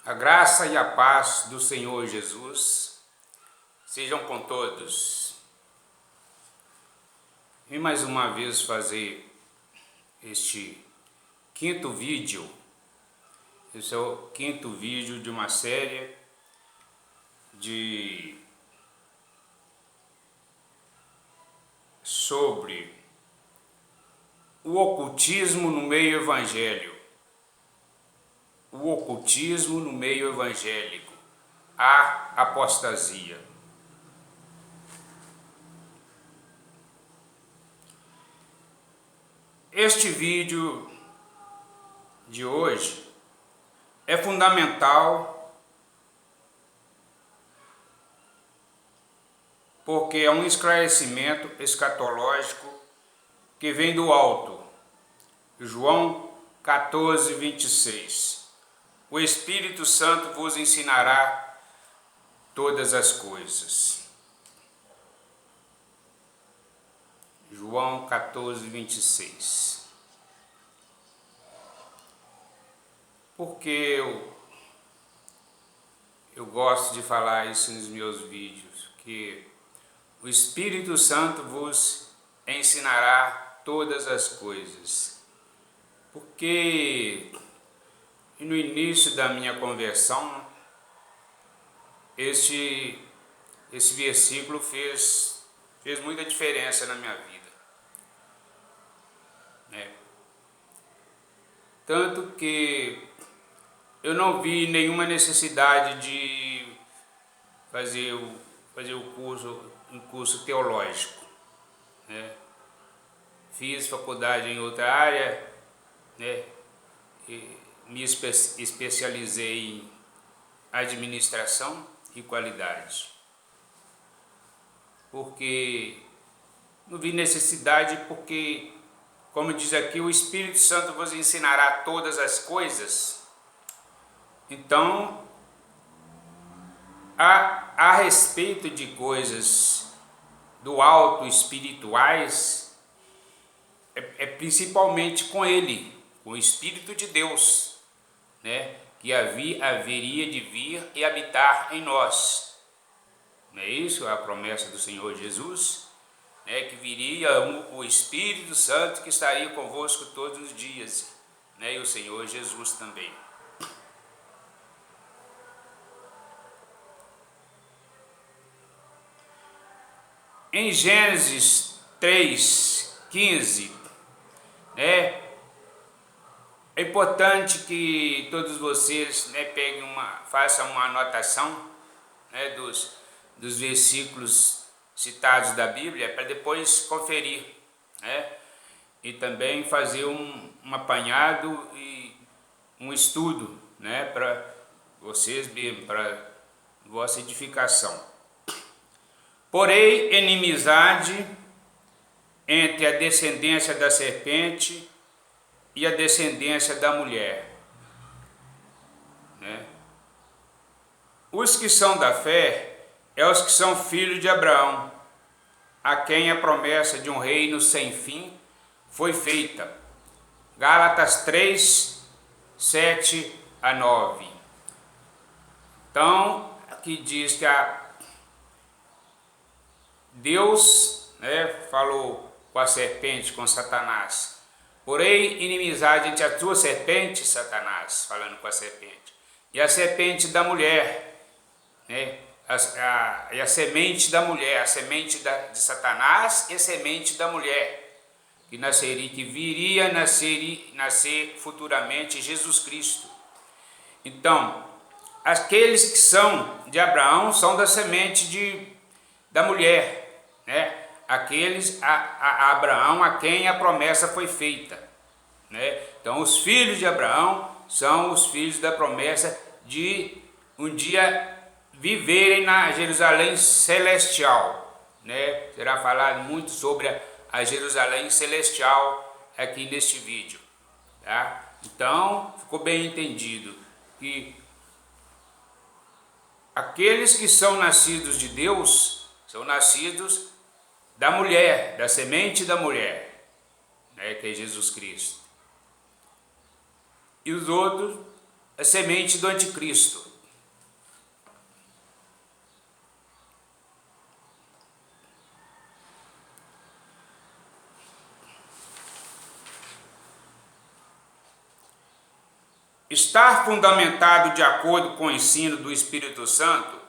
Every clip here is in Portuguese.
A graça e a paz do Senhor Jesus sejam com todos. Vim mais uma vez fazer este quinto vídeo. Esse é o quinto vídeo de uma série sobre o ocultismo no meio evangélico. O ocultismo no meio evangélico, a apostasia. Este vídeo de hoje é fundamental porque é um esclarecimento escatológico que vem do alto. João 14, 26. O Espírito Santo vos ensinará todas as coisas. João 14, 26. Porque eu gosto de falar isso nos meus vídeos, que o Espírito Santo vos ensinará todas as coisas. Porque no início da minha conversão, esse versículo fez muita diferença na minha vida, né? Tanto que eu não vi nenhuma necessidade de fazer um curso teológico, né? Fiz faculdade em outra área, né? Me especializei em administração e qualidade, porque não vi necessidade, porque, como diz aqui, o Espírito Santo vos ensinará todas as coisas. Então, a respeito de coisas do alto espirituais, é principalmente com Ele, com o Espírito de Deus, né, que haveria de vir e habitar em nós. Não é isso? A promessa do Senhor Jesus, né, que viria o Espírito Santo que estaria convosco todos os dias, né, e o Senhor Jesus também. Em Gênesis 3:15, né, é importante que todos vocês, né, façam uma anotação, né, dos versículos citados da Bíblia, para depois conferir, né, e também fazer um apanhado e um estudo, né, para vocês mesmos, para vossa edificação. Porém, inimizade entre a descendência da serpente e a descendência da mulher, né? Os que são da fé é os que são filhos de Abraão, a quem a promessa de um reino sem fim foi feita. Gálatas 3, 7 a 9. Então, aqui diz que Deus, né, falou com a serpente, com Satanás. Porém, inimizade entre a tua serpente, Satanás, falando com a serpente, e a serpente da mulher, né? E a semente da mulher, a semente de Satanás e a semente da mulher, que viria a nascer futuramente Jesus Cristo. Então, aqueles que são de Abraão são da semente da mulher, né? Aqueles a Abraão a quem a promessa foi feita, né? Então, os filhos de Abraão são os filhos da promessa de um dia viverem na Jerusalém celestial, né? Será falado muito sobre a Jerusalém celestial aqui neste vídeo, tá? Então, ficou bem entendido que aqueles que são nascidos de Deus são nascidos da mulher, da semente da mulher, né, que é Jesus Cristo. E os outros, a semente do anticristo. Estar fundamentado de acordo com o ensino do Espírito Santo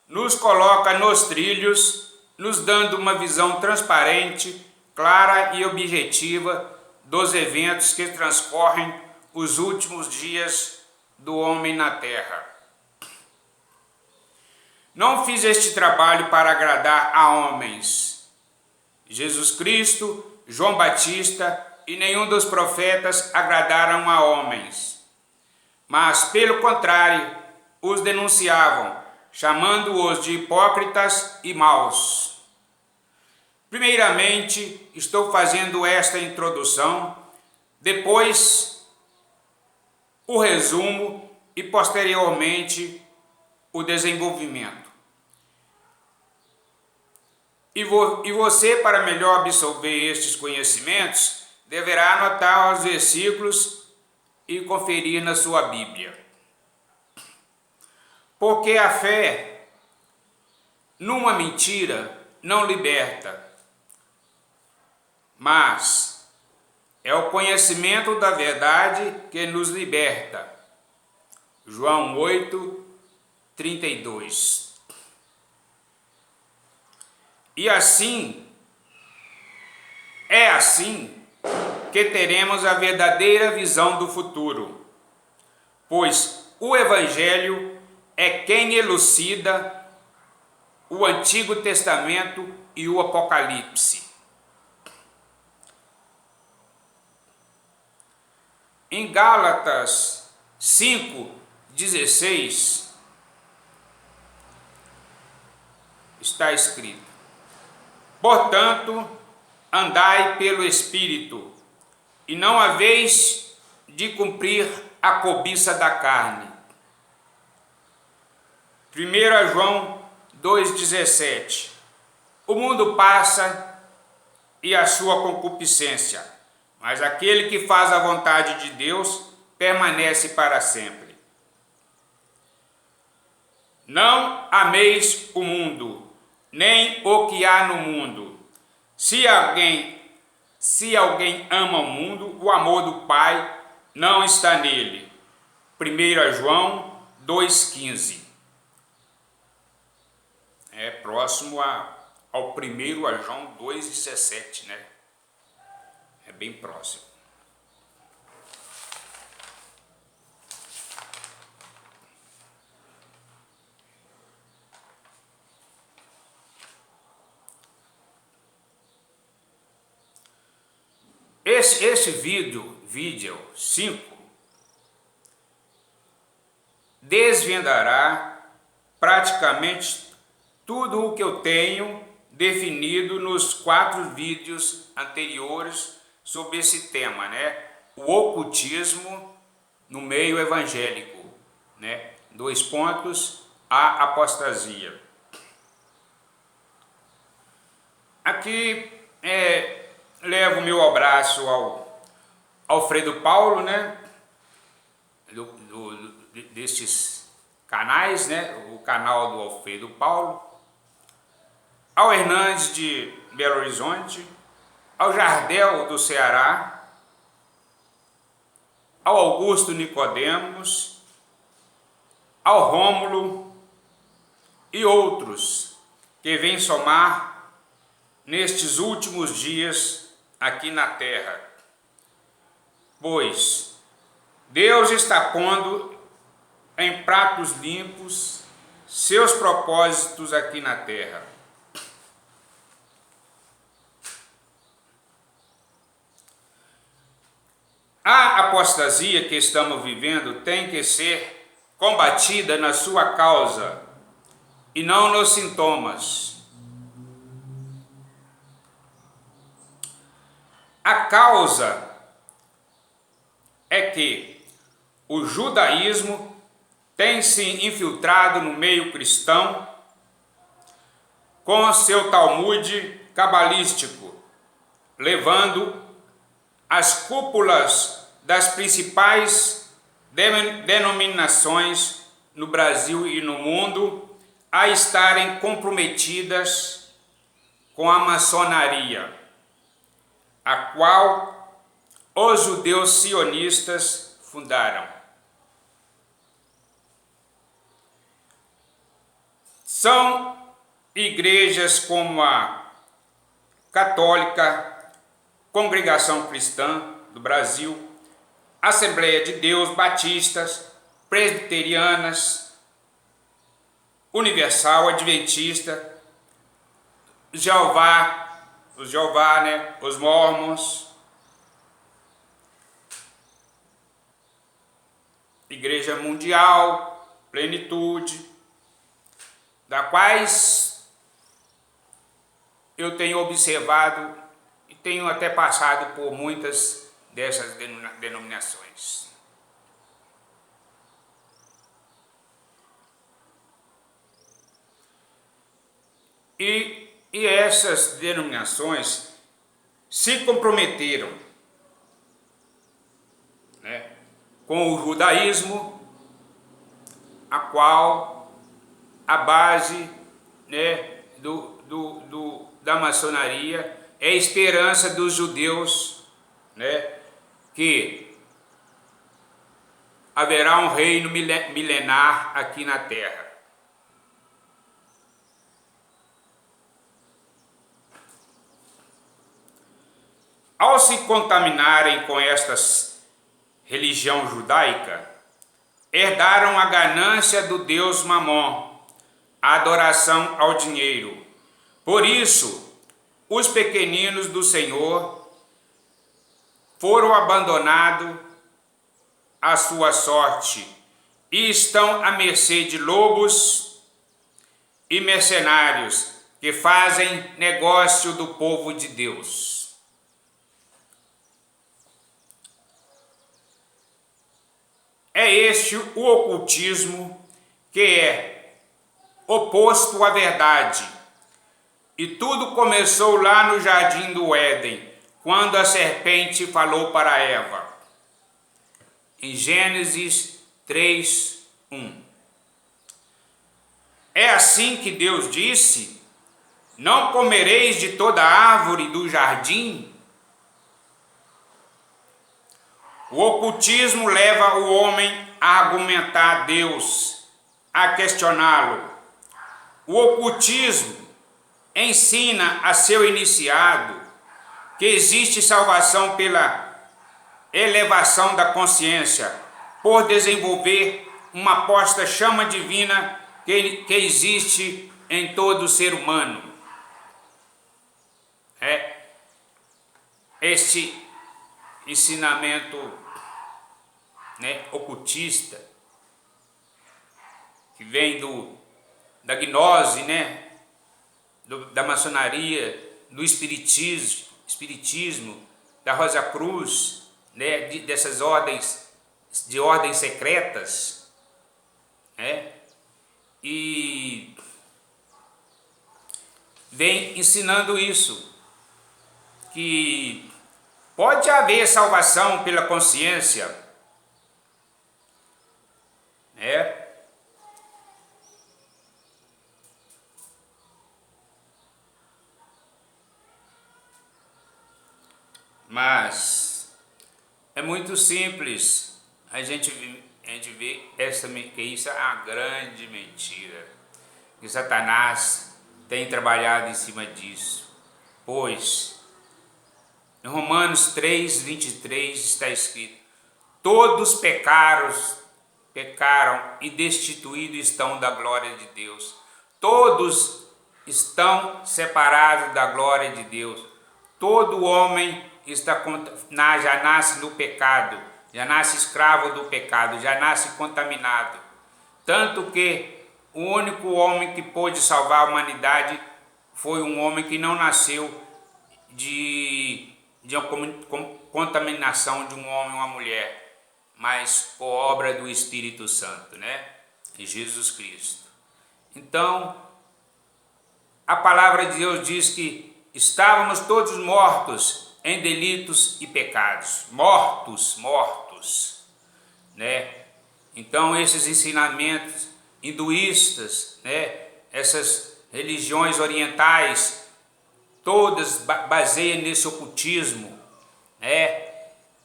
nos coloca nos trilhos, nos dando uma visão transparente, clara e objetiva dos eventos que transcorrem os últimos dias do homem na terra. Não fiz este trabalho para agradar a homens. Jesus Cristo, João Batista e nenhum dos profetas agradaram a homens, mas, pelo contrário, os denunciavam, chamando-os de hipócritas e maus. Primeiramente, estou fazendo esta introdução, depois o resumo e, posteriormente, o desenvolvimento. E você, para melhor absorver estes conhecimentos, deverá anotar os versículos e conferir na sua Bíblia. Porque a fé numa mentira não liberta, mas é o conhecimento da verdade que nos liberta. João 8, 32. E assim, é assim que teremos a verdadeira visão do futuro, pois o Evangelho é quem elucida o Antigo Testamento e o Apocalipse. Em Gálatas 5:16 está escrito: portanto, andai pelo Espírito, e não haveis de cumprir a cobiça da carne. 1 João 2,17. O mundo passa e a sua concupiscência, mas aquele que faz a vontade de Deus permanece para sempre. Não ameis o mundo, nem o que há no mundo. Se alguém ama o mundo, o amor do Pai não está nele. 1 João 2,15. É próximo ao 1 João 2,17, né? É bem próximo. Esse vídeo 5, desvendará praticamente tudo o que eu tenho definido nos 4 vídeos anteriores sobre esse tema, né? O ocultismo no meio evangélico, né? 2 pontos, a apostasia. Aqui levo meu abraço ao Alfredo Paulo, né? Destes canais, né? O canal do Alfredo Paulo, ao Hernandes de Belo Horizonte, ao Jardel do Ceará, ao Augusto Nicodemos, ao Rômulo e outros que vêm somar nestes últimos dias aqui na terra. Pois Deus está pondo em pratos limpos seus propósitos aqui na terra. A apostasia que estamos vivendo tem que ser combatida na sua causa e não nos sintomas. A causa é que o judaísmo tem se infiltrado no meio cristão com seu Talmude cabalístico, levando as cúpulas das principais denominações no Brasil e no mundo a estarem comprometidas com a maçonaria, a qual os judeus sionistas fundaram. São igrejas como a Católica, Congregação Cristã do Brasil, Assembleia de Deus, Batistas, Presbiterianas, Universal, Adventista, Jeová, os Mormons, Igreja Mundial, Plenitude, da quais eu tenho observado e tenho até passado por muitas dessas denominações. E essas denominações se comprometeram, né, com o judaísmo, a qual a base, né, da maçonaria é a esperança dos judeus, né, que haverá um reino milenar aqui na terra. Ao se contaminarem com esta religião judaica, herdaram a ganância do deus Mamon, a adoração ao dinheiro. Por isso, os pequeninos do Senhor foram abandonados à sua sorte e estão à mercê de lobos e mercenários que fazem negócio do povo de Deus. É este o ocultismo que é oposto à verdade. E tudo começou lá no jardim do Éden, quando a serpente falou para Eva. Em Gênesis 3:1. É assim que Deus disse: não comereis de toda árvore do jardim? O ocultismo leva o homem a argumentar a Deus, a questioná-lo. O ocultismo ensina a seu iniciado que existe salvação pela elevação da consciência, por desenvolver uma posta chama divina que existe em todo ser humano. Este ensinamento, né, ocultista, que vem da gnose, né, da maçonaria, do espiritismo, da Rosa Cruz, né, dessas ordens secretas, né, e vem ensinando isso, que pode haver salvação pela consciência, né? Mas é muito simples. A gente vê que isso é uma grande mentira. Que Satanás tem trabalhado em cima disso. Pois em Romanos 3:23 está escrito: todos pecaram e destituídos estão da glória de Deus. Todos estão separados da glória de Deus. Todo homem já nasce no pecado, já nasce escravo do pecado, já nasce contaminado. Tanto que o único homem que pôde salvar a humanidade foi um homem que não nasceu de uma contaminação de um homem ou uma mulher, mas por obra do Espírito Santo, né? Jesus Cristo. Então, a palavra de Deus diz que estávamos todos mortos em delitos e pecados. Mortos, né? Então esses ensinamentos hinduístas, né, essas religiões orientais, todas baseiam nesse ocultismo, né,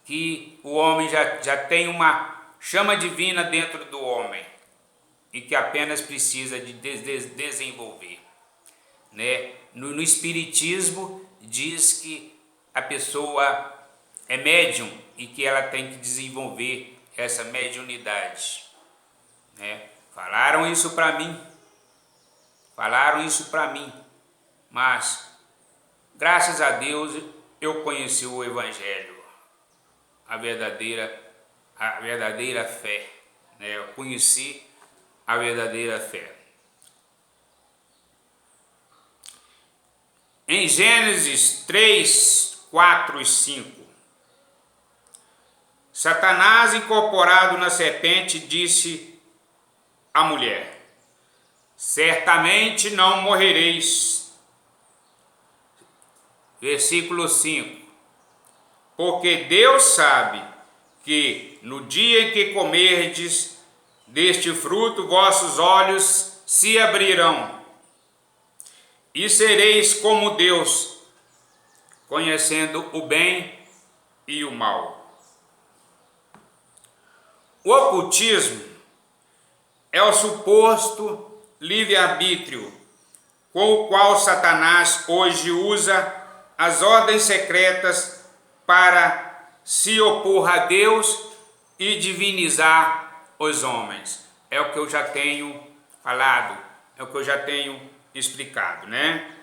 que o homem já tem uma chama divina dentro do homem e que apenas precisa de desenvolver, né? No Espiritismo diz que a pessoa é médium e que ela tem que desenvolver essa mediunidade, né? Falaram isso para mim, mas graças a Deus eu conheci o Evangelho, a verdadeira fé, né? Eu conheci a verdadeira fé. Em Gênesis 3, 4 e 5, Satanás, incorporado na serpente, disse à mulher: certamente não morrereis. Versículo 5, porque Deus sabe que no dia em que comerdes deste fruto, vossos olhos se abrirão, e sereis como Deus, conhecendo o bem e o mal. O ocultismo é o suposto livre-arbítrio com o qual Satanás hoje usa as ordens secretas para se opor a Deus e divinizar os homens. É o que eu já tenho falado, é o que eu já tenho explicado, né?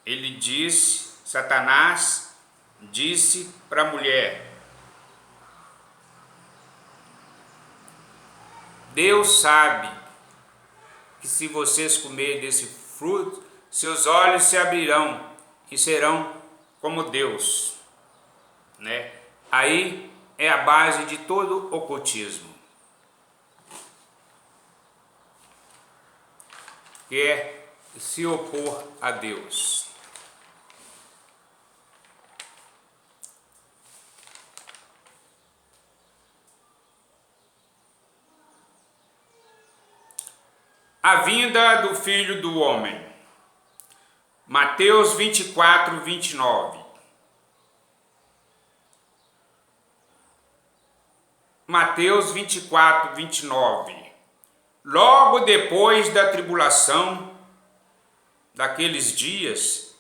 Ele disse, Satanás disse para a mulher: Deus sabe que se vocês comerem desse fruto, seus olhos se abrirão e serão como Deus, né? Aí é a base de todo o ocultismo, que é se opor a Deus. A vinda do Filho do Homem. Mateus 24, 29. Mateus 24, 29. Logo depois da tribulação daqueles dias,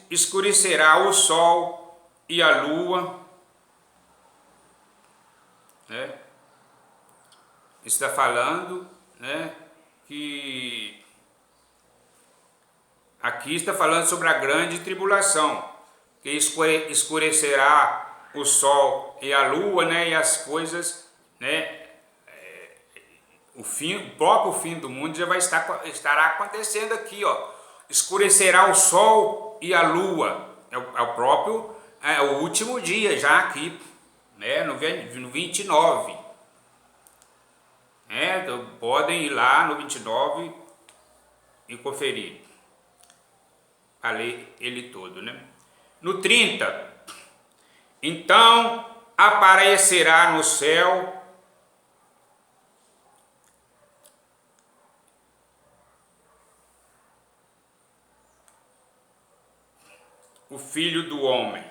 escurecerá o sol e a lua, né? Está falando, né, que aqui está falando sobre a grande tribulação, que escurecerá o sol e a lua, né, e as coisas, né, o próprio fim do mundo já estará acontecendo aqui, ó. Escurecerá o sol e a lua, é o último dia já aqui, né, no 29. Então podem ir lá no 29 e conferir, a ler ele todo, né? No 30, então aparecerá no céu o Filho do Homem,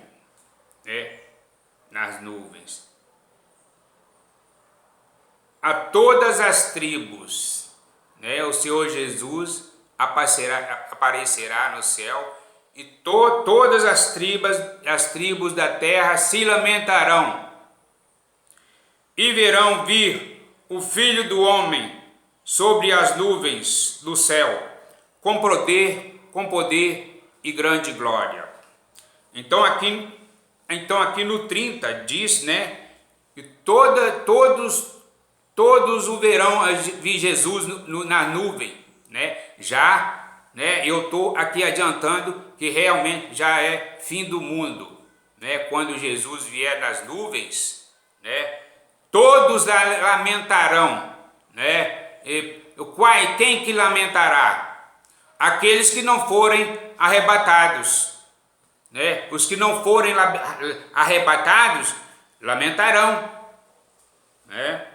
né, nas nuvens. A todas as tribos, né, o Senhor Jesus aparecerá no céu, e todas as tribos da terra se lamentarão e verão vir o Filho do Homem sobre as nuvens do céu, com poder e grande glória. Então aqui no 30 diz, né, que todos o verão vi Jesus na nuvem, né? Já, né, eu estou aqui adiantando que realmente já é fim do mundo, né? Quando Jesus vier nas nuvens, né, todos lamentarão, né? Quem que lamentará? Aqueles que não forem arrebatados, né? Os que não forem arrebatados lamentarão, né?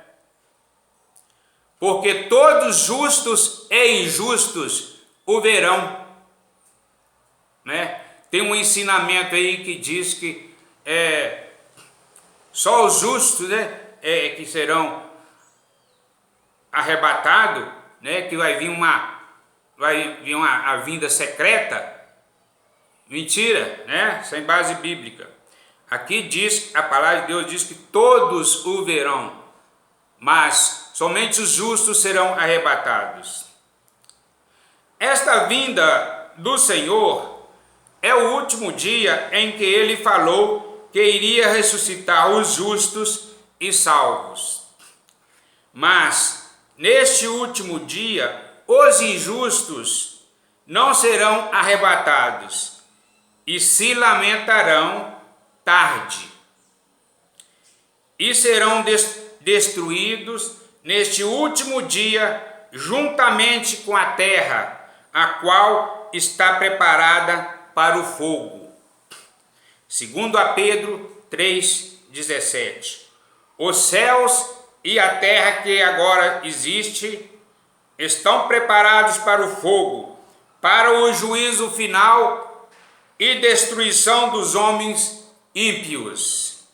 porque todos justos e injustos o verão. Né? Tem um ensinamento aí que diz que só os justos, né, que serão arrebatados, né, que vai vir a vinda secreta. Mentira, né? Sem base bíblica. Aqui diz, a palavra de Deus diz que todos o verão, mas somente os justos serão arrebatados. Esta vinda do Senhor é o último dia em que ele falou que iria ressuscitar os justos e salvos. Mas neste último dia, os injustos não serão arrebatados e se lamentarão tarde, e serão destruídos neste último dia, juntamente com a terra, a qual está preparada para o fogo. Segundo a Pedro 3,17. Os céus e a terra que agora existe estão preparados para o fogo, para o juízo final e destruição dos homens ímpios.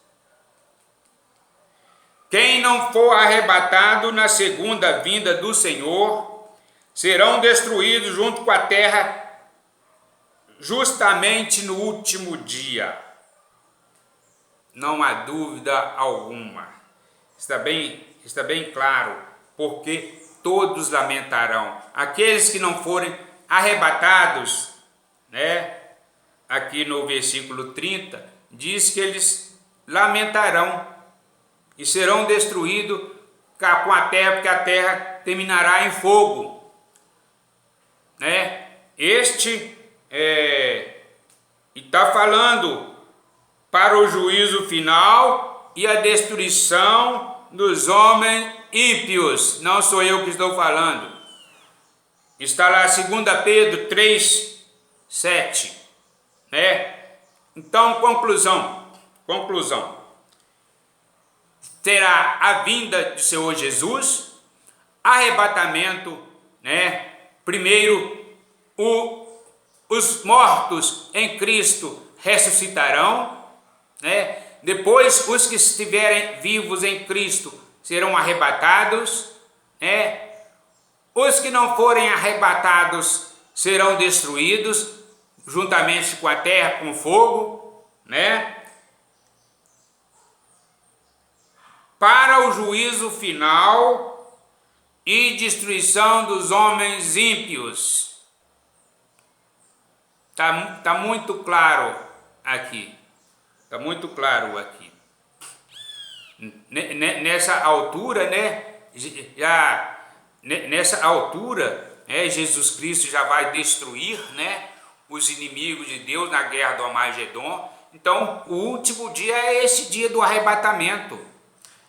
Quem não for arrebatado na segunda vinda do Senhor, serão destruídos junto com a terra, justamente no último dia. Não há dúvida alguma. Está bem claro, porque todos lamentarão. Aqueles que não forem arrebatados, né? Aqui no versículo 30, diz que eles lamentarão e serão destruídos com a terra, porque a terra terminará em fogo. Né? Está falando para o juízo final e a destruição dos homens ímpios. Não sou eu que estou falando. Está lá 2 Pedro 3:7. Né? Então, conclusão. Terá a vinda do Senhor Jesus, arrebatamento, né? Primeiro, os mortos em Cristo ressuscitarão, né? Depois, os que estiverem vivos em Cristo serão arrebatados, né? Os que não forem arrebatados serão destruídos, juntamente com a terra, com o fogo, né? Para o juízo final e destruição dos homens ímpios. Tá muito claro aqui. Está muito claro aqui. Nessa altura, né? Nessa altura, Jesus Cristo já vai destruir, né, os inimigos de Deus na guerra do Armagedon. Então, o último dia é esse dia do arrebatamento.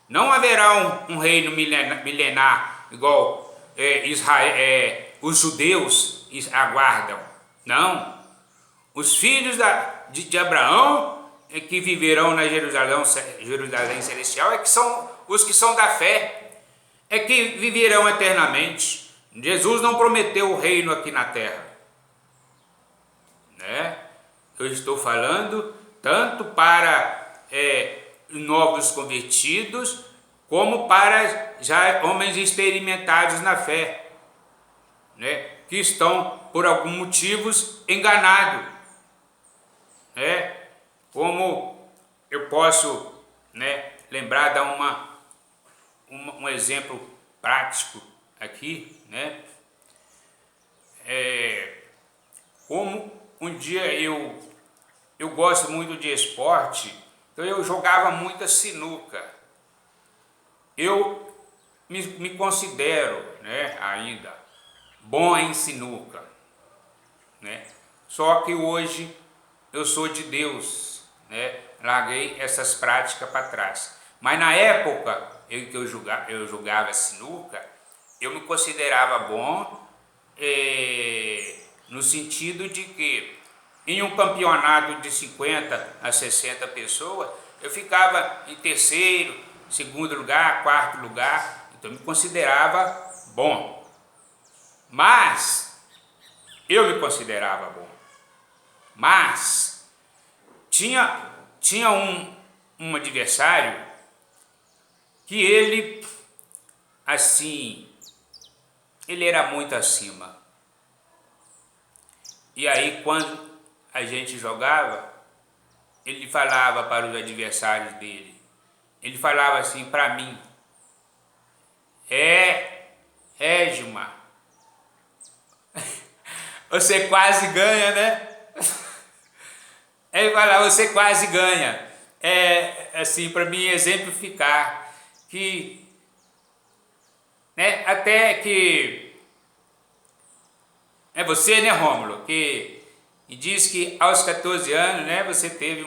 Não haverá um reino milenar igual Israel, os judeus aguardam. Não. Os filhos de Abraão que viverão na Jerusalém celestial é que são os que são da fé, é que viverão eternamente. Jesus não prometeu o reino aqui na terra. Né? Eu estou falando tanto para novos convertidos, como para já homens experimentados na fé, né? Que estão por alguns motivos enganados, né? Como eu posso, né, lembrar, dar um exemplo prático aqui, né? Como um dia eu gosto muito de esporte, então eu jogava muita sinuca. Eu me considero, né, ainda bom em sinuca, né? Só que hoje eu sou de Deus, né? Larguei essas práticas para trás. Mas na época em que eu jogava sinuca, eu me considerava bom, no sentido de que em um campeonato de 50 a 60 pessoas, eu ficava em terceiro, segundo lugar, quarto lugar. Então eu me considerava bom, mas eu me considerava bom. Mas tinha um adversário que ele, assim, ele era muito acima. E aí quando a gente jogava, ele falava para os adversários dele, ele falava assim para mim: Gilmar, você quase ganha, né? Ele falava: você quase ganha. Assim, para mim exemplificar que, né, até que é você, né, Rômulo, que diz que aos 14 anos, né, você teve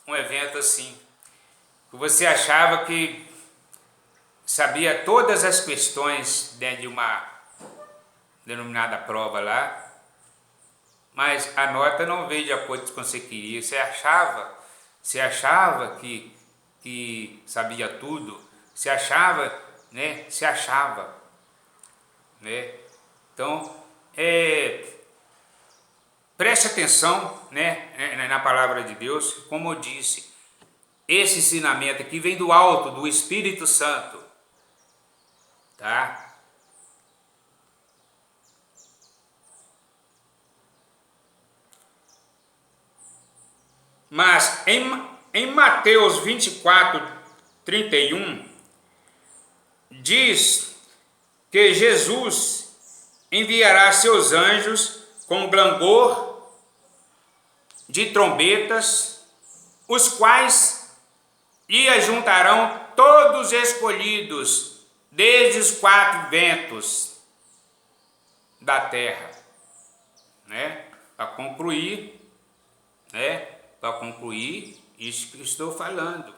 um evento assim, que você achava que sabia todas as questões dentro de uma denominada prova lá, mas a nota não veio de acordo com o que você queria. Você achava que sabia tudo, você achava, né? Se achava, né? Então, preste atenção, né, na palavra de Deus, como eu disse, esse ensinamento aqui vem do alto, do Espírito Santo, tá? Mas em Mateus 24, 31, diz que Jesus enviará seus anjos com clangor de trombetas, os quais lhe ajuntarão todos os escolhidos desde os 4 ventos da terra, né? Para concluir, né? Para concluir isso que estou falando,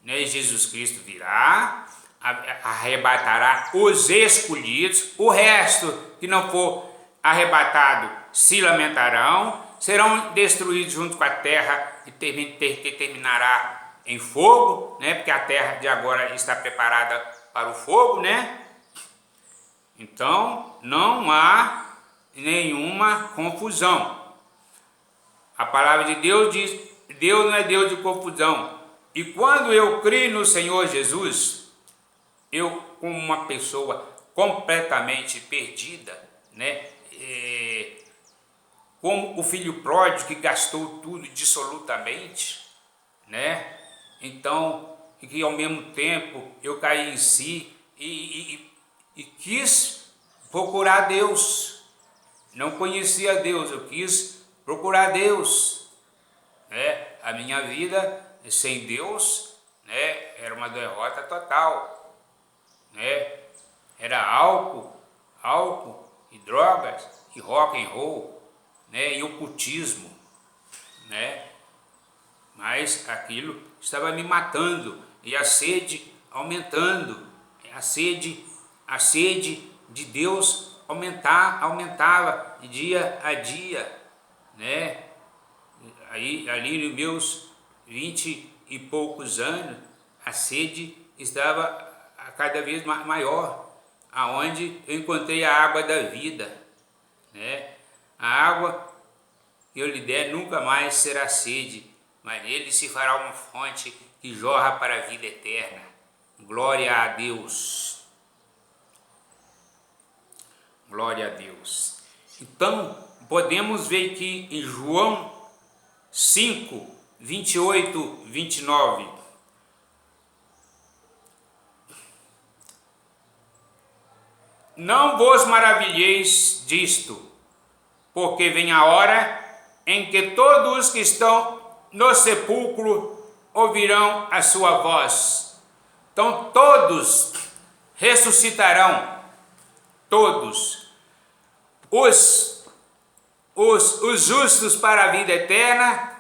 né? Jesus Cristo virá, arrebatará os escolhidos, o resto que não for arrebatado se lamentarão, serão destruídos junto com a terra que terminará em fogo, né? Porque a terra de agora está preparada para o fogo, né? Então não há nenhuma confusão. A palavra de Deus diz: Deus não é Deus de confusão. E quando eu creio no Senhor Jesus, eu, como uma pessoa completamente perdida, né? Como o filho pródigo que gastou tudo dissolutamente, né? Então, que ao mesmo tempo eu caí em si e quis procurar Deus. Não conhecia Deus, eu quis procurar Deus, né? A minha vida sem Deus, né, era uma derrota total, né? Era álcool e drogas e rock and roll, né, e ocultismo, né? Mas aquilo estava me matando e a sede aumentando, a sede de Deus aumentava de dia a dia, né? Aí, ali nos meus 20 e poucos anos, a sede estava a cada vez maior, aonde eu encontrei a água da vida, né? A água que eu lhe der nunca mais será sede, mas nele se fará uma fonte que jorra para a vida eterna. Glória a Deus. Glória a Deus. Então, podemos ver que em João 5, 28, 29, não vos maravilheis disto, porque vem a hora em que todos os que estão no sepulcro ouvirão a sua voz. Então todos ressuscitarão, todos, os justos para a vida eterna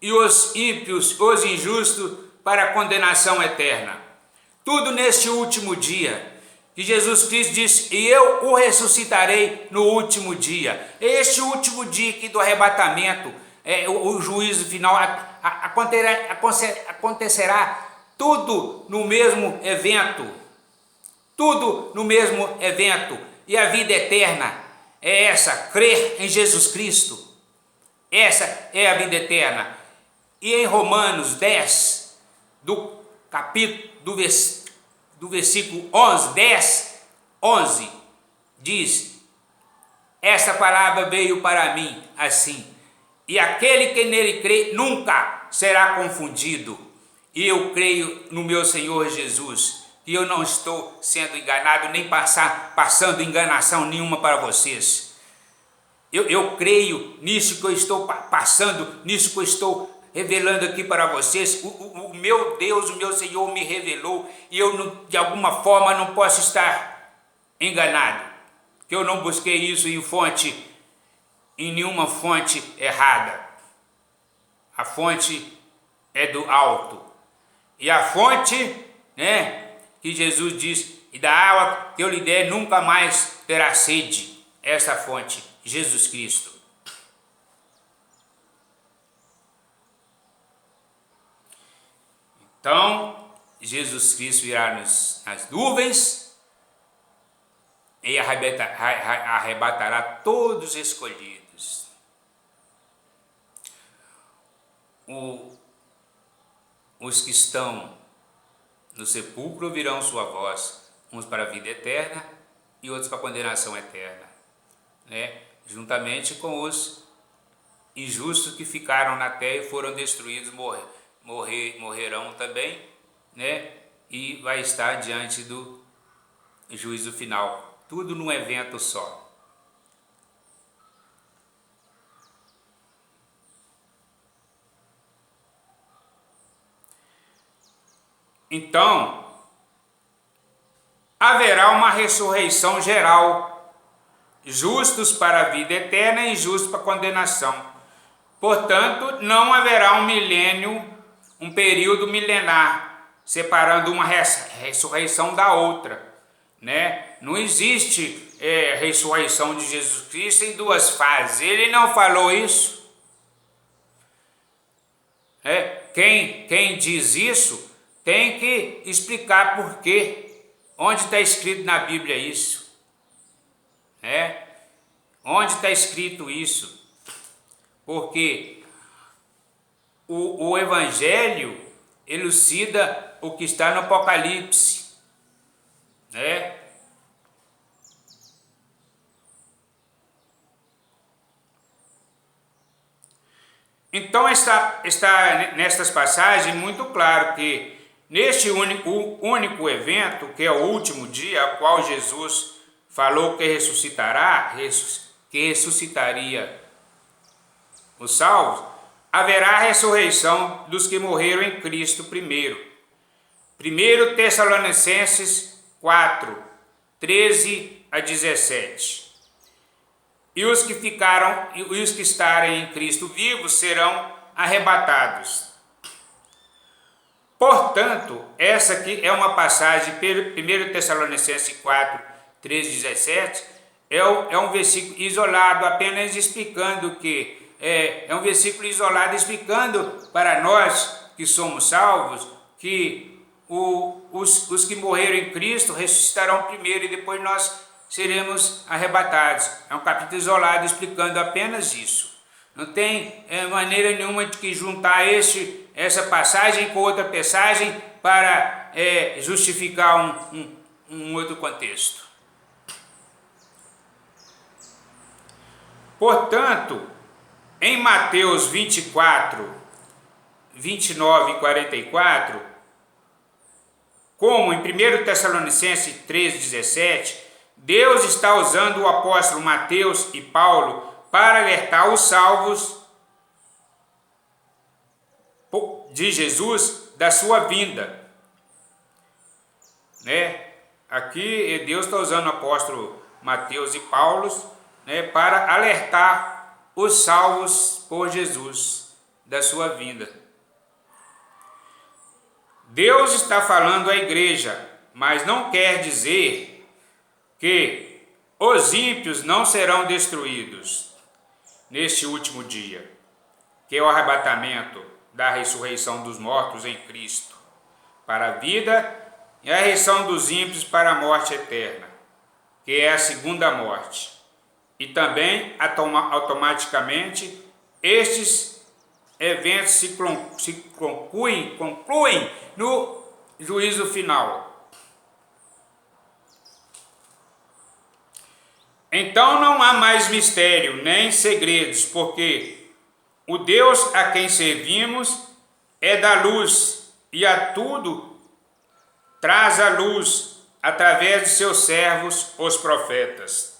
e os ímpios, os injustos para a condenação eterna. Tudo neste último dia. Que Jesus Cristo disse: e eu o ressuscitarei no último dia. Este último dia aqui do arrebatamento, o juízo final, acontecerá tudo no mesmo evento, tudo no mesmo evento. E a vida eterna é essa, crer em Jesus Cristo. Essa é a vida eterna. E em Romanos 10, do capítulo, do versículo 11, 10, 11, diz: essa palavra veio para mim assim, e aquele que nele crê nunca será confundido. E eu creio no meu Senhor Jesus, e eu não estou sendo enganado, nem passando enganação nenhuma para vocês. Eu creio nisso que eu estou passando, nisso que eu estou revelando aqui para vocês. O meu Deus, o meu Senhor me revelou, e eu de alguma forma não posso estar enganado, que eu não busquei isso em nenhuma fonte errada. A fonte é do alto, e a fonte, que Jesus diz: e da água que eu lhe der nunca mais terá sede. Essa fonte, Jesus Cristo. Então, Jesus Cristo irá nas nuvens e arrebatará todos os escolhidos. Os que estão no sepulcro ouvirão sua voz, uns para a vida eterna e outros para a condenação eterna, juntamente com os injustos que ficaram na terra e foram destruídos, morrerão também, e vai estar diante do juízo final, tudo num evento só. Então, haverá uma ressurreição geral, justos para a vida eterna e injustos para a condenação. Portanto, não haverá um milênio, um período milenar, separando uma ressurreição da outra, Não existe ressurreição de Jesus Cristo em duas fases. Ele não falou isso. Quem diz isso tem que explicar por quê. Onde está escrito na Bíblia isso? Onde está escrito isso? Porque o Evangelho elucida o que está no Apocalipse, Então está nestas passagens muito claro que neste único evento, que é o último dia, a qual Jesus falou que ressuscitaria os salvos, haverá a ressurreição dos que morreram em Cristo primeiro. 1 Tessalonicenses 4, 13 a 17. E os que estarem em Cristo vivos serão arrebatados. Portanto, essa aqui é uma passagem, 1 Tessalonicenses 4, 13 e 17, é um versículo isolado, apenas explicando que é um versículo isolado explicando para nós que somos salvos que os que morreram em Cristo ressuscitarão primeiro e depois nós seremos arrebatados. É um capítulo isolado explicando apenas isso. Não tem maneira nenhuma de que juntar essa passagem com outra passagem para justificar um outro contexto. Portanto, em Mateus 24, 29 e 44, como em 1 Tessalonicenses 3, 17, Deus está usando o apóstolo Mateus e Paulo para alertar os salvos de Jesus da sua vinda. Aqui Deus está usando o apóstolo Mateus e Paulo para alertar os salvos por Jesus da sua vinda. Deus está falando à igreja, mas não quer dizer que os ímpios não serão destruídos neste último dia, que é o arrebatamento da ressurreição dos mortos em Cristo, para a vida e a ressurreição dos ímpios para a morte eterna, que é a segunda morte. E também, automaticamente, estes eventos se concluem no juízo final. Então não há mais mistério, nem segredos, porque o Deus a quem servimos é da luz e a tudo traz a luz através de seus servos, os profetas.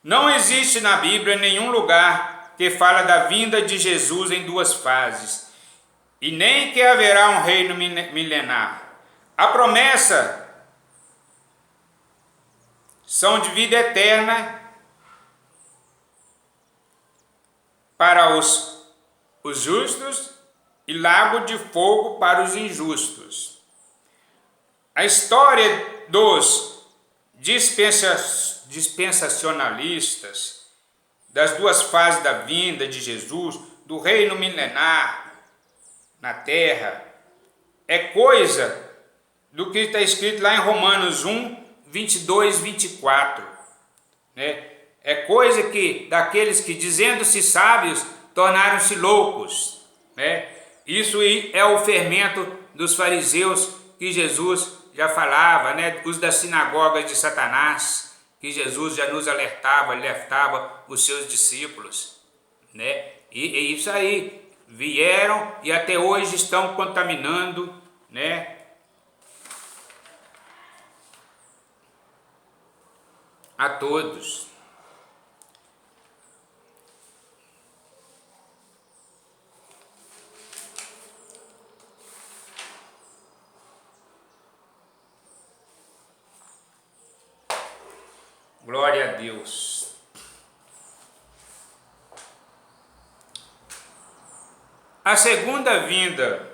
Não existe na Bíblia nenhum lugar que fala da vinda de Jesus em duas fases, e nem que haverá um reino milenar. A promessa são de vida eterna para os justos e lago de fogo para os injustos. A história dos dispensacionalistas, das duas fases da vinda de Jesus, do reino milenar na terra, é coisa do que está escrito lá em Romanos 1, 22, 24. Né? É coisa que daqueles que, dizendo-se sábios, tornaram-se loucos. Né? Isso é o fermento dos fariseus que Jesus já falava, né? Os das sinagogas de Satanás, que Jesus já nos alertava os seus discípulos. Né? E isso aí, vieram e até hoje estão contaminando, né? A todos. Glória a Deus. A segunda vinda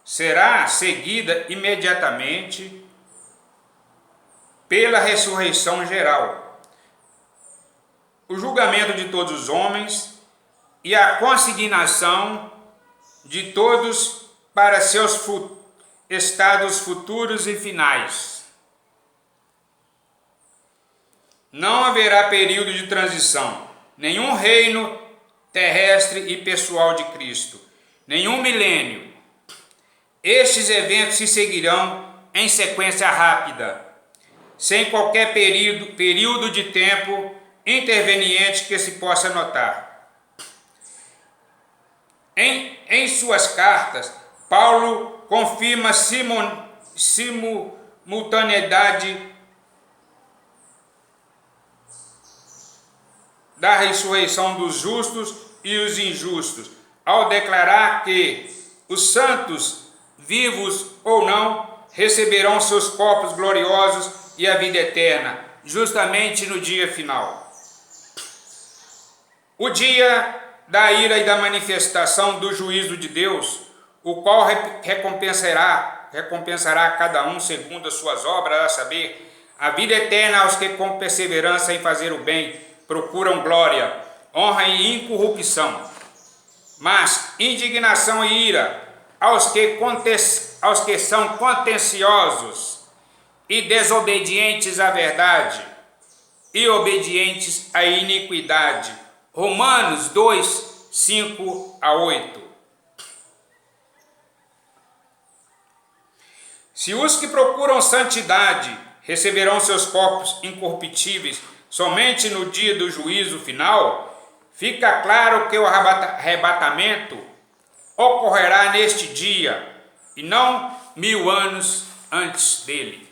será seguida imediatamente pela ressurreição geral, o julgamento de todos os homens e a consignação de todos para seus estados futuros e finais. Não haverá período de transição, nenhum reino terrestre e pessoal de Cristo, nenhum milênio. Estes eventos se seguirão em sequência rápida, sem qualquer período de tempo interveniente que se possa notar. Em suas cartas, Paulo confirma simultaneidade da ressurreição dos justos e os injustos, ao declarar que os santos, vivos ou não, receberão seus corpos gloriosos e a vida eterna, justamente no dia final. O dia da ira e da manifestação do juízo de Deus, o qual recompensará cada um segundo as suas obras, a saber, a vida eterna aos que com perseverança em fazer o bem procuram glória, honra e incorrupção, mas indignação e ira aos que são contenciosos e desobedientes à verdade e obedientes à iniquidade. Romanos 2, 5 a 8. Se os que procuram santidade receberão seus corpos incorruptíveis somente no dia do juízo final, fica claro que o arrebatamento ocorrerá neste dia e não 1000 anos antes dele.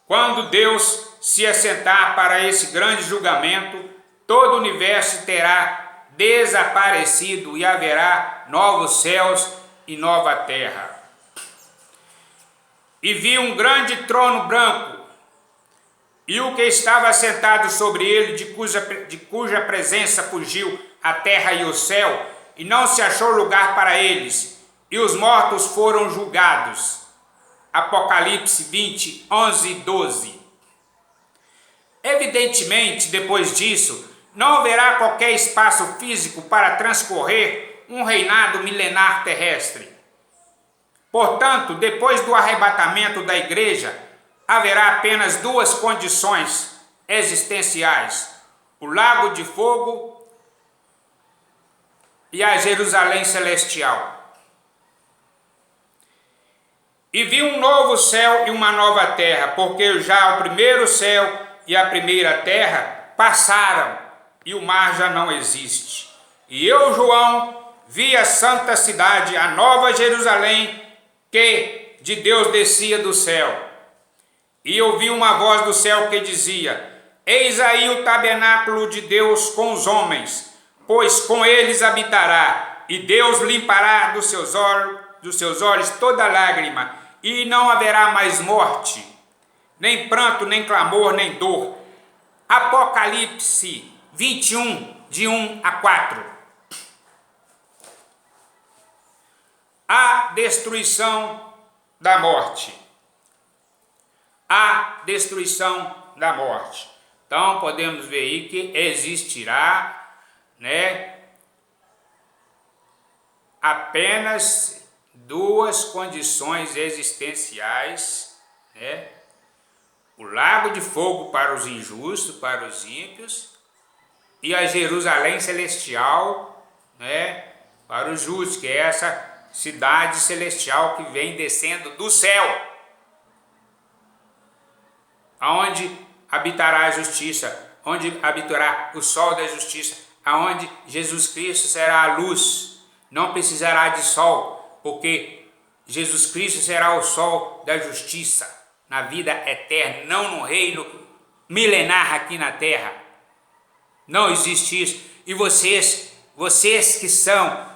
Quando Deus se assentar para esse grande julgamento, todo o universo terá desaparecido e haverá novos céus e nova terra. E vi um grande trono branco, e o que estava sentado sobre ele, de cuja presença fugiu a terra e o céu, e não se achou lugar para eles, e os mortos foram julgados. Apocalipse 20, 11 e 12. Evidentemente, depois disso, não haverá qualquer espaço físico para transcorrer um reinado milenar terrestre. Portanto, depois do arrebatamento da igreja, haverá apenas duas condições existenciais: o lago de fogo e a Jerusalém celestial. E vi um novo céu e uma nova terra, porque já o primeiro céu e a primeira terra passaram, e o mar já não existe. E eu, João, vi a santa cidade, a nova Jerusalém, que de Deus descia do céu. E ouvi uma voz do céu que dizia: Eis aí o tabernáculo de Deus com os homens, pois com eles habitará, e Deus limpará dos seus olhos toda lágrima, e não haverá mais morte, nem pranto, nem clamor, nem dor. Apocalipse 21, de 1 a 4. A destruição da morte. A destruição da morte. Então podemos ver aí que existirá, apenas duas condições existenciais, o lago de fogo para os injustos, para os ímpios, e a Jerusalém celestial, para os justos, que é essa cidade celestial que vem descendo do céu, aonde habitará a justiça, onde habitará o sol da justiça, aonde Jesus Cristo será a luz, não precisará de sol, porque Jesus Cristo será o sol da justiça, na vida eterna, não no reino milenar aqui na terra. Não existe isso. E vocês que são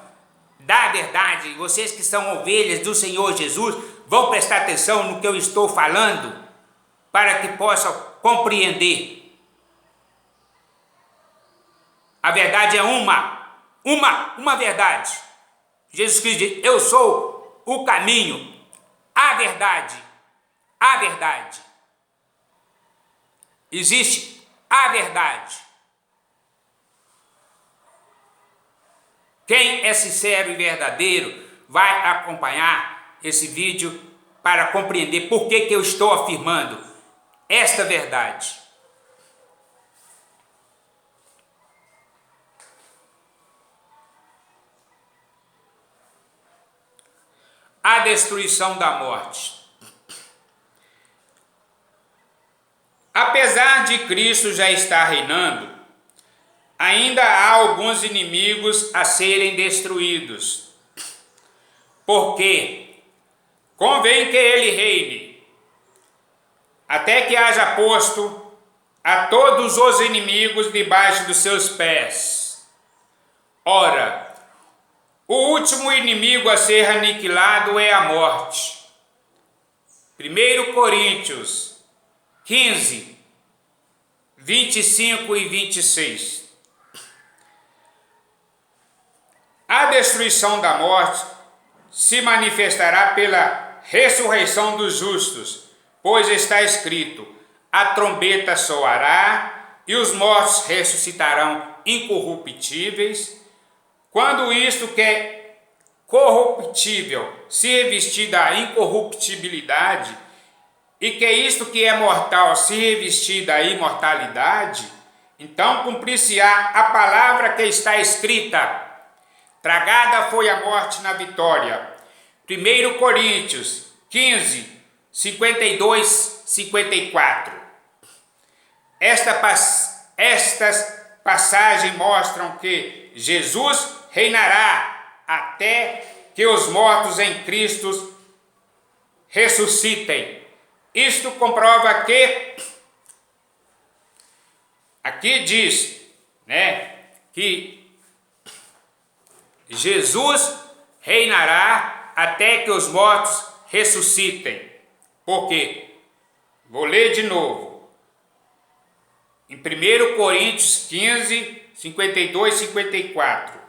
da verdade, vocês que são ovelhas do Senhor Jesus, vão prestar atenção no que eu estou falando, para que possam compreender. A verdade é uma verdade. Jesus Cristo diz: eu sou o caminho, a verdade. Existe a verdade. Quem é sincero e verdadeiro vai acompanhar esse vídeo para compreender por que eu estou afirmando esta verdade. A destruição da morte. Apesar de Cristo já estar reinando, ainda há alguns inimigos a serem destruídos, porque convém que ele reine, até que haja posto a todos os inimigos debaixo dos seus pés. Ora, o último inimigo a ser aniquilado é a morte. 1 Coríntios 15, 25 e 26. A destruição da morte se manifestará pela ressurreição dos justos, pois está escrito: a trombeta soará e os mortos ressuscitarão incorruptíveis. Quando isto que é corruptível se revestir da incorruptibilidade, e que isto que é mortal se revestir da imortalidade, então cumprir-se-á a palavra que está escrita: tragada foi a morte na vitória. 1 Coríntios 15, 52, 54. Estas passagens mostram que Jesus reinará até que os mortos em Cristo ressuscitem. Isto comprova que, aqui diz, que Jesus reinará até que os mortos ressuscitem. Por quê? Vou ler de novo. Em 1 Coríntios 15, 52 e 54.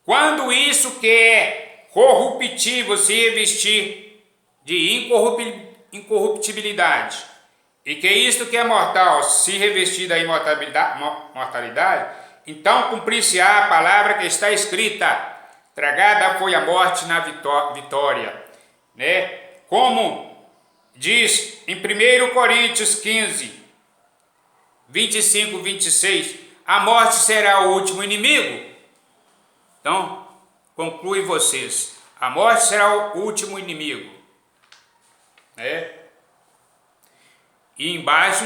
Quando isso que é corruptível se revestir de incorruptibilidade, e que isto que é mortal se revestir da mortalidade, então cumprir-se-á a palavra que está escrita: Tragada foi a morte na vitória, né? Como diz em 1 Coríntios 15, 25, 26, a morte será o último inimigo. Então, conclui vocês, a morte será o último inimigo, né? E embaixo,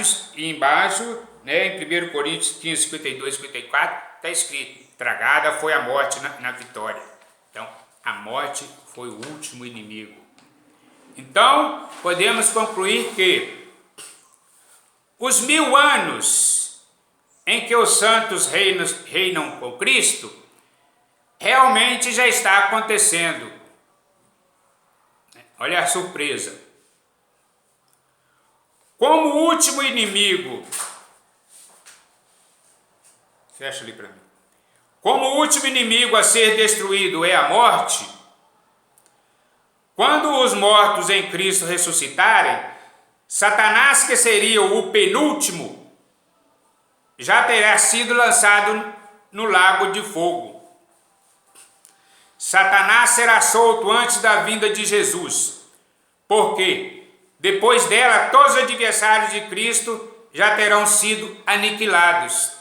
né, em 1 Coríntios 15, 52, 54, está escrito, tragada foi a morte na vitória. Então, a morte foi o último inimigo. Então, podemos concluir que os 1000 anos em que os santos reinam com Cristo, realmente já está acontecendo. Olha a surpresa. Como o último inimigo, fecha ali para mim. Como o último inimigo a ser destruído é a morte, quando os mortos em Cristo ressuscitarem, Satanás, que seria o penúltimo, já terá sido lançado no lago de fogo. Satanás será solto antes da vinda de Jesus, porque depois dela todos os adversários de Cristo já terão sido aniquilados.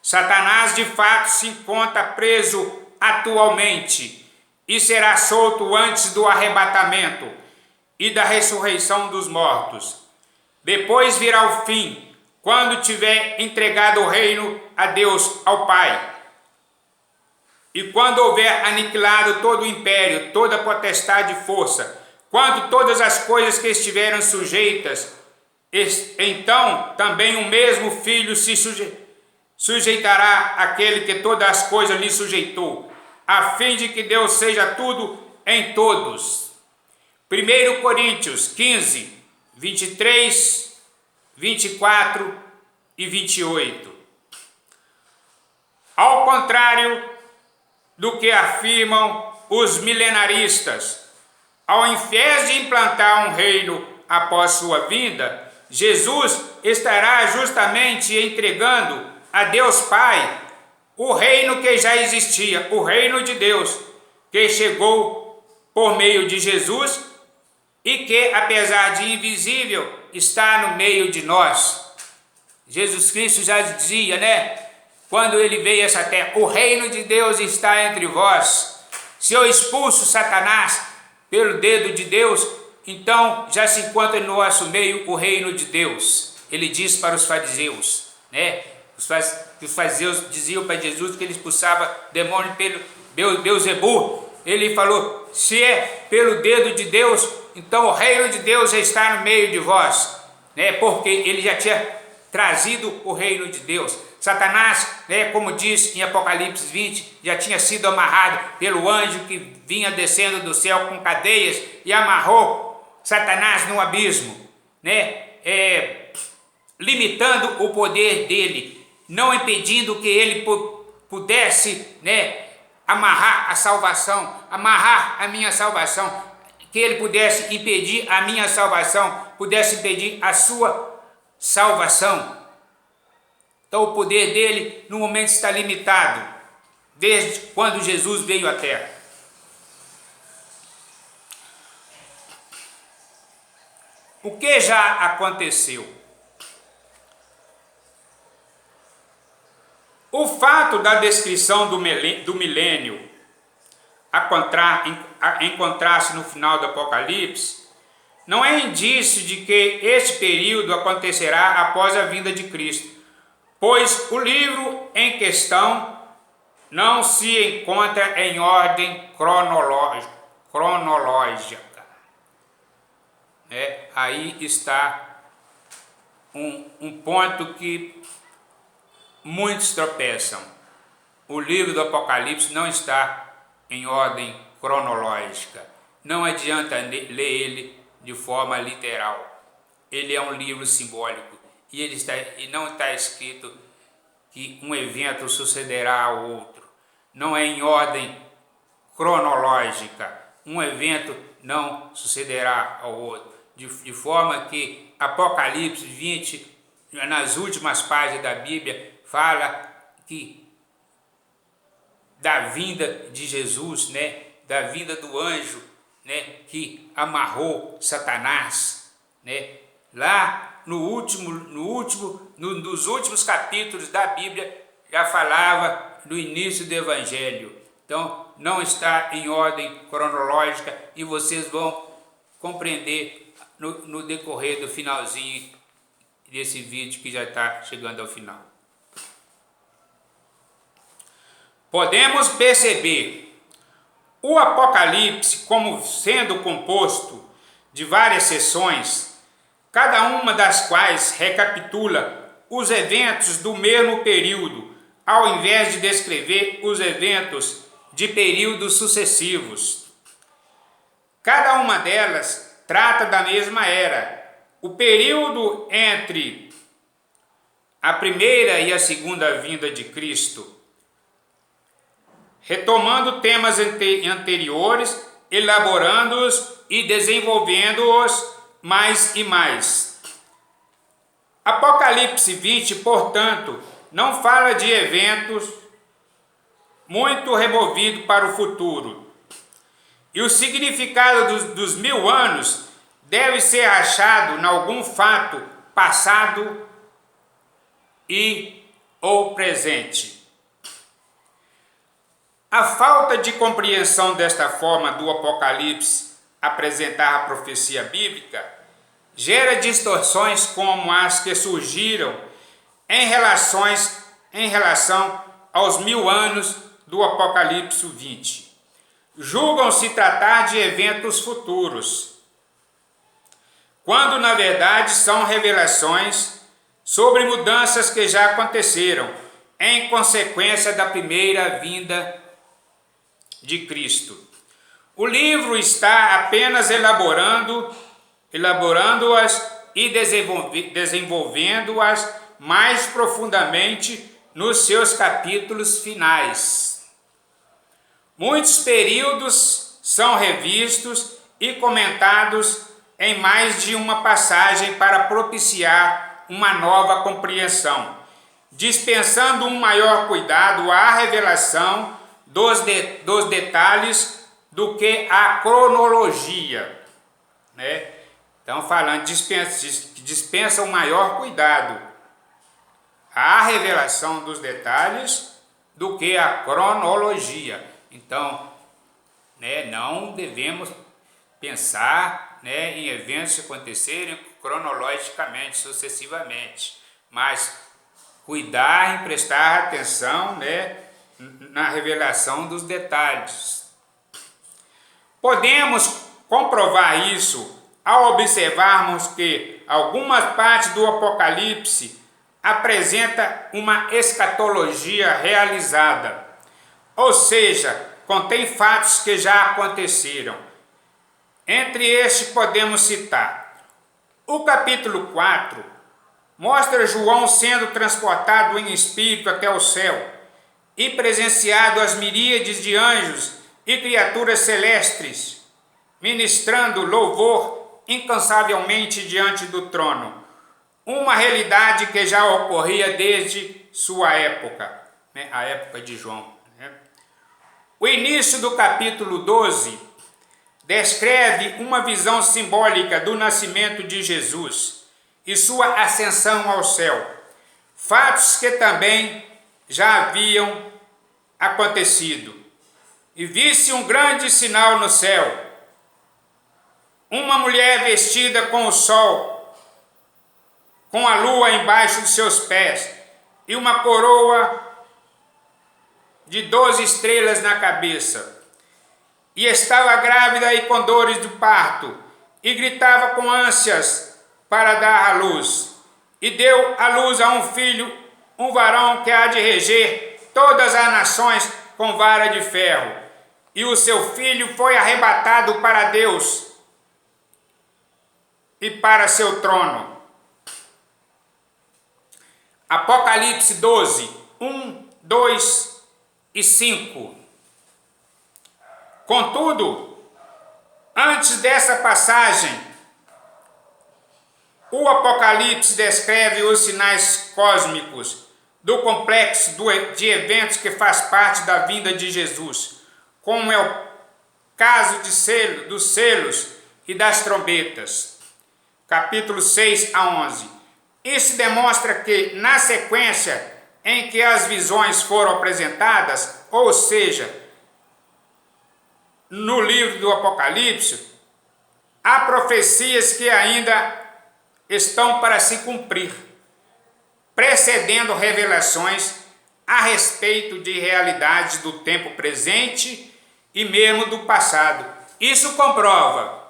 Satanás de fato se encontra preso atualmente e será solto antes do arrebatamento e da ressurreição dos mortos. Depois virá o fim, quando tiver entregado o reino a Deus, ao Pai. E quando houver aniquilado todo o império, toda a potestade e força, quando todas as coisas que estiveram sujeitas, então também o mesmo Filho se sujeitará àquele que todas as coisas lhe sujeitou, a fim de que Deus seja tudo em todos. 1 Coríntios 15, 23, 24 e 28. Ao contrário do que afirmam os milenaristas, ao invés de implantar um reino após sua vinda, Jesus estará justamente entregando a Deus Pai o reino que já existia, o reino de Deus, que chegou por meio de Jesus e que, apesar de invisível, está no meio de nós. Jesus Cristo já dizia, né? Quando ele veio a essa terra, o reino de Deus está entre vós. Se eu expulso Satanás pelo dedo de Deus, então já se encontra no nosso meio o reino de Deus. Ele diz para os fariseus, né? Os fariseus diziam para Jesus que ele expulsava demônio pelo Beelzebul. Ele falou, se é pelo dedo de Deus, então o reino de Deus já está no meio de vós, né? Porque ele já tinha trazido o reino de Deus. Satanás, né, como diz em Apocalipse 20, já tinha sido amarrado pelo anjo que vinha descendo do céu com cadeias e amarrou Satanás no abismo, né, limitando o poder dele, não impedindo que ele pudesse, né, amarrar a salvação, amarrar a minha salvação, que ele pudesse impedir a minha salvação, pudesse impedir a sua salvação. Então o poder dele no momento está limitado, desde quando Jesus veio à terra. O que já aconteceu? O fato da descrição do milênio encontrar-se no final do Apocalipse não é indício de que este período acontecerá após a vinda de Cristo, pois o livro em questão não se encontra em ordem cronológica. Aí está um ponto que muitos tropeçam. O livro do Apocalipse não está em ordem cronológica. Não adianta ler ele de forma literal. Ele é um livro simbólico. E não está escrito que um evento sucederá ao outro. Não é em ordem cronológica. Um evento não sucederá ao outro. De forma que Apocalipse 20, nas últimas páginas da Bíblia, fala que da vinda de Jesus, né? Da vinda do anjo, né? Que amarrou Satanás, né? Lá nos últimos capítulos da Bíblia já falava no início do Evangelho. Então não está em ordem cronológica e vocês vão compreender no decorrer do finalzinho desse vídeo que já está chegando ao final. Podemos perceber o Apocalipse como sendo composto de várias seções, cada uma das quais recapitula os eventos do mesmo período, ao invés de descrever os eventos de períodos sucessivos. Cada uma delas trata da mesma era, o período entre a primeira e a segunda vinda de Cristo, retomando temas anteriores, elaborando-os e desenvolvendo-os mais e mais. Apocalipse 20, portanto, não fala de eventos muito removidos para o futuro. E o significado dos 1000 anos deve ser achado em algum fato passado e ou presente. A falta de compreensão desta forma do Apocalipse apresentar a profecia bíblica gera distorções como as que surgiram em relação aos 1000 anos do Apocalipse 20. Julgam-se tratar de eventos futuros, quando na verdade são revelações sobre mudanças que já aconteceram em consequência da primeira vinda de Cristo. O livro está apenas elaborando-as e desenvolvendo-as mais profundamente nos seus capítulos finais. Muitos períodos são revistos e comentados em mais de uma passagem para propiciar uma nova compreensão, dispensando um maior cuidado à revelação dos detalhes do que a cronologia, né? Então falando dispensa um maior cuidado à revelação dos detalhes do que a cronologia. Então, né, não devemos pensar, né, em eventos que acontecerem cronologicamente, sucessivamente, mas cuidar e prestar atenção, né, na revelação dos detalhes. Podemos comprovar isso ao observarmos que algumas partes do Apocalipse apresenta uma escatologia realizada, ou seja, contém fatos que já aconteceram. Entre estes podemos citar o capítulo 4, mostra João sendo transportado em espírito até o céu e presenciado as miríades de anjos e criaturas celestes, ministrando louvor incansavelmente diante do trono. Uma realidade que já ocorria desde sua época, né, a época de João. Né? O início do capítulo 12 descreve uma visão simbólica do nascimento de Jesus e sua ascensão ao céu, fatos que também já haviam acontecido. E visse um grande sinal no céu, uma mulher vestida com o sol, com a lua embaixo de seus pés, e uma coroa de 12 estrelas na cabeça. E estava grávida e com dores de parto, e gritava com ânsias para dar à luz. E deu à luz a um filho, um varão que há de reger todas as nações com vara de ferro. E o seu filho foi arrebatado para Deus e para seu trono. Apocalipse 12, 1, 2 e 5. Contudo, antes dessa passagem, o Apocalipse descreve os sinais cósmicos do complexo de eventos que faz parte da vinda de Jesus, como é o caso dos selos e das trombetas. Capítulo 6 a 11. Isso demonstra que, na sequência em que as visões foram apresentadas, ou seja, no livro do Apocalipse, há profecias que ainda estão para se cumprir, precedendo revelações a respeito de realidades do tempo presente e mesmo do passado. Isso comprova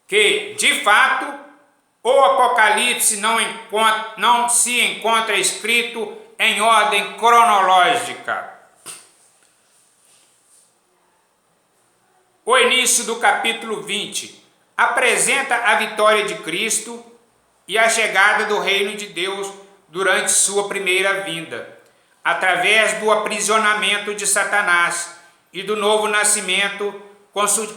que, de fato, o Apocalipse não se encontra escrito em ordem cronológica. O início do capítulo 20 apresenta a vitória de Cristo e a chegada do reino de Deus durante sua primeira vinda, através do aprisionamento de Satanás e do novo nascimento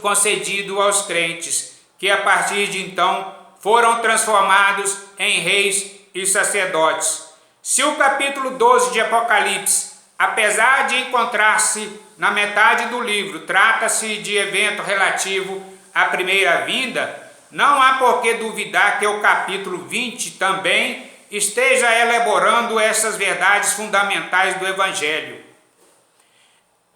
concedido aos crentes, que a partir de então foram transformados em reis e sacerdotes. Se o capítulo 12 de Apocalipse, apesar de encontrar-se na metade do livro, trata-se de evento relativo à primeira vinda, não há por que duvidar que o capítulo 20 também esteja elaborando essas verdades fundamentais do Evangelho.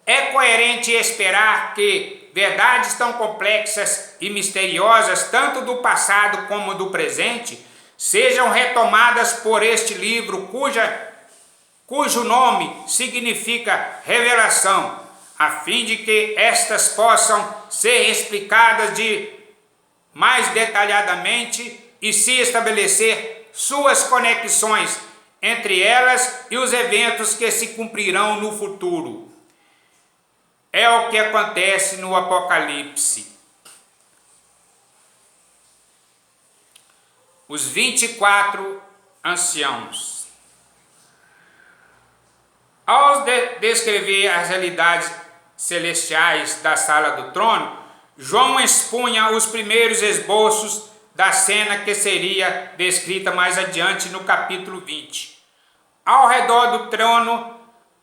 É coerente esperar que verdades tão complexas e misteriosas, tanto do passado como do presente, sejam retomadas por este livro, cujo nome significa revelação, a fim de que estas possam ser explicadas mais detalhadamente e se estabelecer suas conexões entre elas e os eventos que se cumprirão no futuro. É o que acontece no Apocalipse. Os 24 anciãos. Ao descrever as realidades celestiais da sala do trono, João expunha os primeiros esboços da cena que seria descrita mais adiante no capítulo 20. Ao redor do trono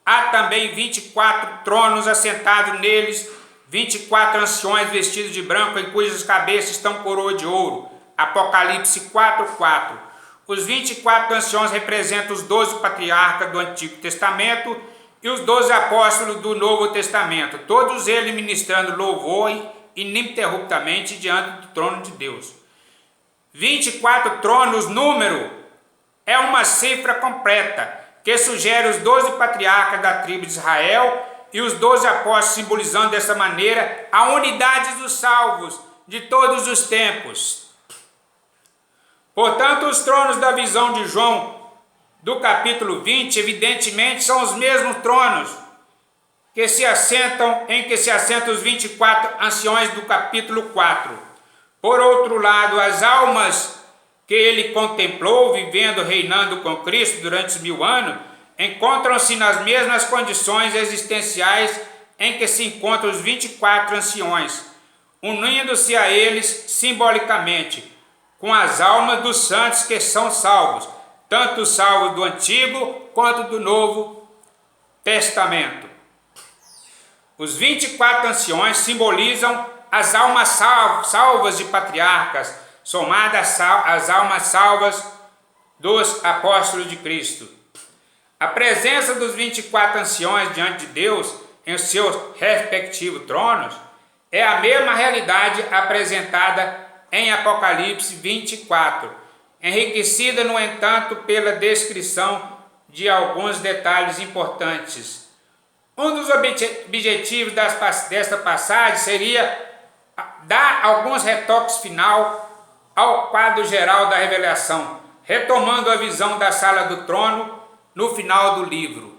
há também 24 tronos assentados neles, 24 anciões vestidos de branco, em cujas cabeças estão coroas de ouro. Apocalipse 4:4. Os 24 anciões representam os 12 patriarcas do Antigo Testamento e os 12 apóstolos do Novo Testamento, todos eles ministrando louvor ininterruptamente diante do trono de Deus. 24 tronos, número, é uma cifra completa, que sugere os 12 patriarcas da tribo de Israel e os 12 apóstolos, simbolizando dessa maneira a unidade dos salvos de todos os tempos. Portanto, os tronos da visão de João, do capítulo 20, evidentemente são os mesmos tronos em que se assentam os 24 anciões do capítulo 4. Por outro lado, as almas que ele contemplou, vivendo, reinando com Cristo durante os 1000 anos, encontram-se nas mesmas condições existenciais em que se encontram os 24 anciões, unindo-se a eles simbolicamente com as almas dos santos que são salvos, tanto os salvos do Antigo quanto do Novo Testamento. Os 24 anciões simbolizam as almas salvas de patriarcas, somadas às almas salvas dos apóstolos de Cristo. A presença dos 24 anciões diante de Deus em seus respectivos tronos é a mesma realidade apresentada em Apocalipse 24, enriquecida, no entanto, pela descrição de alguns detalhes importantes. Um dos objetivos desta passagem seria dar alguns retoques final ao quadro geral da revelação, retomando a visão da sala do trono no final do livro.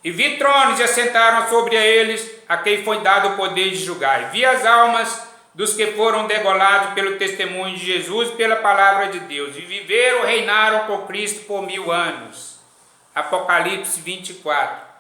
E vi tronos e assentaram sobre eles a quem foi dado o poder de julgar. E vi as almas dos que foram degolados pelo testemunho de Jesus e pela palavra de Deus. E viveram, reinaram com Cristo por 1000 anos. Apocalipse 24.